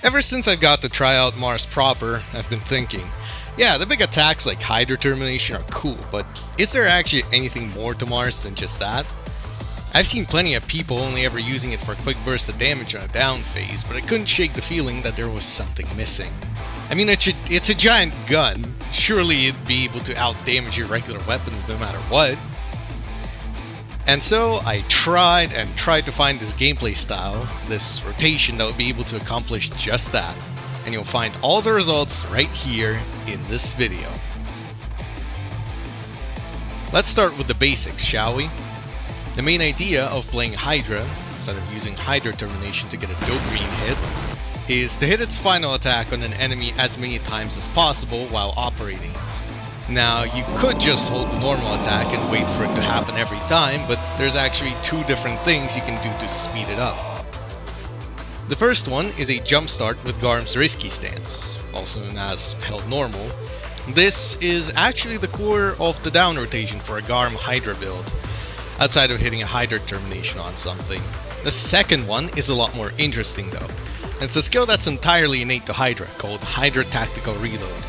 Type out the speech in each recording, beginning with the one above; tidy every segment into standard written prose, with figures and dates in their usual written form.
Ever since I got to try out Mars proper, I've been thinking, yeah, the big attacks like Hydra Termination are cool, but is there actually anything more to Mars than just that? I've seen plenty of people only ever using it for a quick burst of damage on a down phase, but I couldn't shake the feeling that there was something missing. I mean, it's a giant gun, surely it'd be able to out-damage your regular weapons no matter what. And so I tried to find this gameplay style, this rotation that would be able to accomplish just that. And you'll find all the results right here in this video. Let's start with the basics, shall we? The main idea of playing Hydra, instead of using Hydra Termination to get a dopamine hit, is to hit its final attack on an enemy as many times as possible while operating it. Now, you could just hold the normal attack and wait for it to happen every time, but there's actually two different things you can do to speed it up. The first one is a jump start with Garm's Risky Stance, also known as held normal. This is actually the core of the down rotation for a Garm Hydra build, outside of hitting a Hydra Termination on something. The second one is a lot more interesting though. It's a skill that's entirely innate to Hydra, called Hydra Tactical Reload.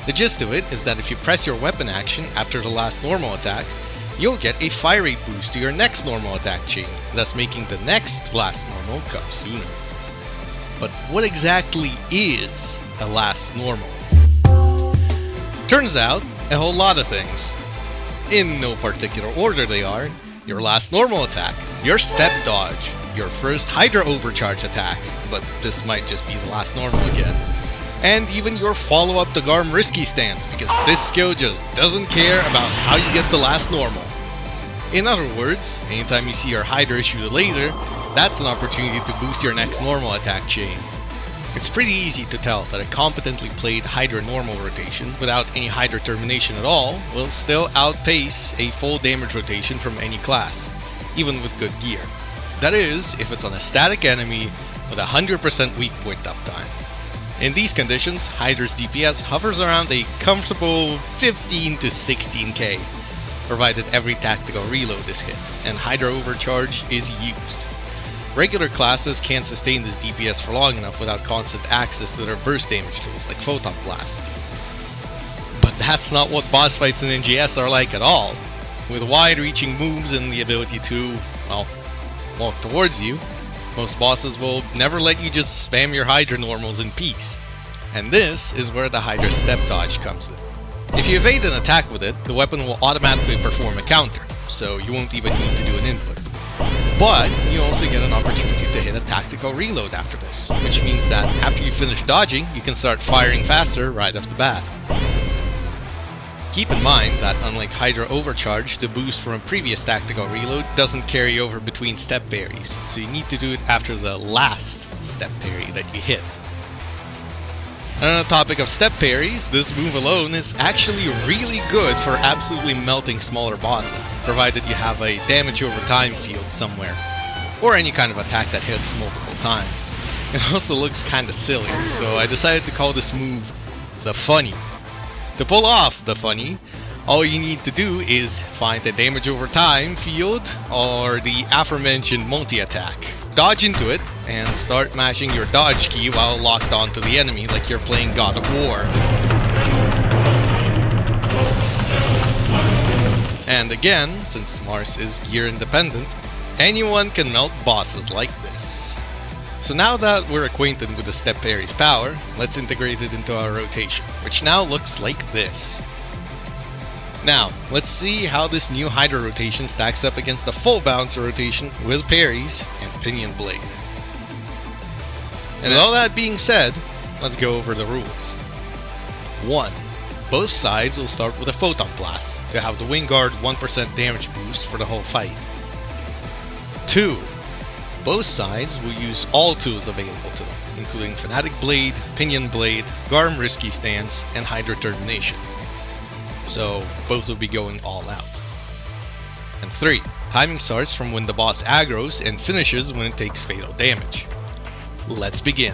The gist of it is that if you press your weapon action after the last normal attack, you'll get a fire rate boost to your next normal attack chain, thus making the next last normal come sooner. But what exactly is a last normal? Turns out, a whole lot of things. In no particular order they are: your last normal attack, your step dodge, your first Hydra overcharge attack, but this might just be the last normal again, and even your follow-up to Garm Risky Stance, because this skill just doesn't care about how you get the last normal. In other words, anytime you see your Hydra shoot a laser, that's an opportunity to boost your next normal attack chain. It's pretty easy to tell that a competently played Hydra normal rotation without any Hydra Termination at all will still outpace a full damage rotation from any class, even with good gear. That is, if it's on a static enemy with 100% weak point uptime. In these conditions, Hydra's DPS hovers around a comfortable 15 to 16k, provided every tactical reload is hit, and Hydra Overcharge is used. Regular classes can't sustain this DPS for long enough without constant access to their burst damage tools like Photon Blast. But that's not what boss fights in NGS are like at all. With wide-reaching moves and the ability to, well, walk towards you, most bosses will never let you just spam your Hydra normals in peace. And this is where the Hydra step dodge comes in. If you evade an attack with it, the weapon will automatically perform a counter, so you won't even need to do an input. But you also get an opportunity to hit a tactical reload after this, which means that after you finish dodging, you can start firing faster right off the bat. Keep in mind that unlike Hydra Overcharge, the boost from a previous tactical reload doesn't carry over between step parries, so you need to do it after the last step parry that you hit. And on the topic of step parries, this move alone is actually really good for absolutely melting smaller bosses, provided you have a damage over time field somewhere, or any kind of attack that hits multiple times. It also looks kinda silly, so I decided to call this move the Funny. To pull off the Funny, all you need to do is find a damage over time field or the aforementioned multi-attack. Dodge into it, and start mashing your dodge key while locked onto the enemy like you're playing God of War. And again, since Mars is gear independent, anyone can melt bosses like this. So now that we're acquainted with the step parry's power, let's integrate it into our rotation, which now looks like this. Now, let's see how this new Hydra rotation stacks up against the full bouncer rotation with parries and Pinion Blade. And with all that being said, let's go over the rules. 1. Both sides will start with a Photon Blast to have the Wing Guard 1% damage boost for the whole fight. 2. Both sides will use all tools available to them, including Fanatic Blade, Pinion Blade, Garm Risky Stance, and Hydra Termination. So both will be going all out. And 3. Timing starts from when the boss aggroes and finishes when it takes fatal damage. Let's begin.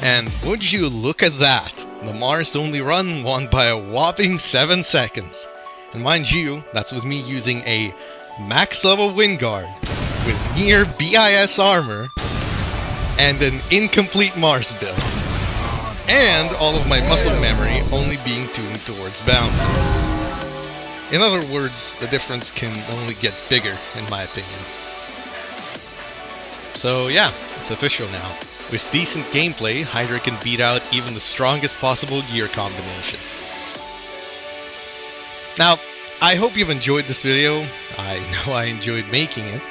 And would you look at that? The Mars only won by a whopping 7 seconds. And mind you, that's with me using a max level wind guard with near BIS armor and an incomplete Mars build. And all of my muscle memory only being tuned towards bouncing. In other words, the difference can only get bigger, in my opinion. So yeah, it's official now. With decent gameplay, Hydra can beat out even the strongest possible gear combinations. Now, I hope you've enjoyed this video. I know I enjoyed making it.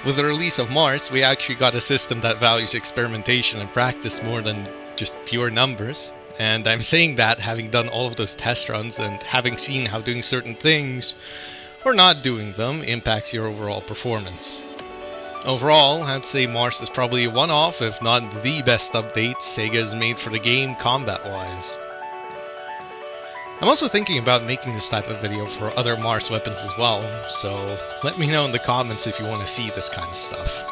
With the release of Mars, we actually got a system that values experimentation and practice more than just pure numbers. And I'm saying that having done all of those test runs and having seen how doing certain things or not doing them impacts your overall performance. Overall, I'd say Mars is probably a one-off, if not the best update Sega has made for the game combat-wise. I'm also thinking about making this type of video for other Mars weapons as well, so let me know in the comments if you want to see this kind of stuff.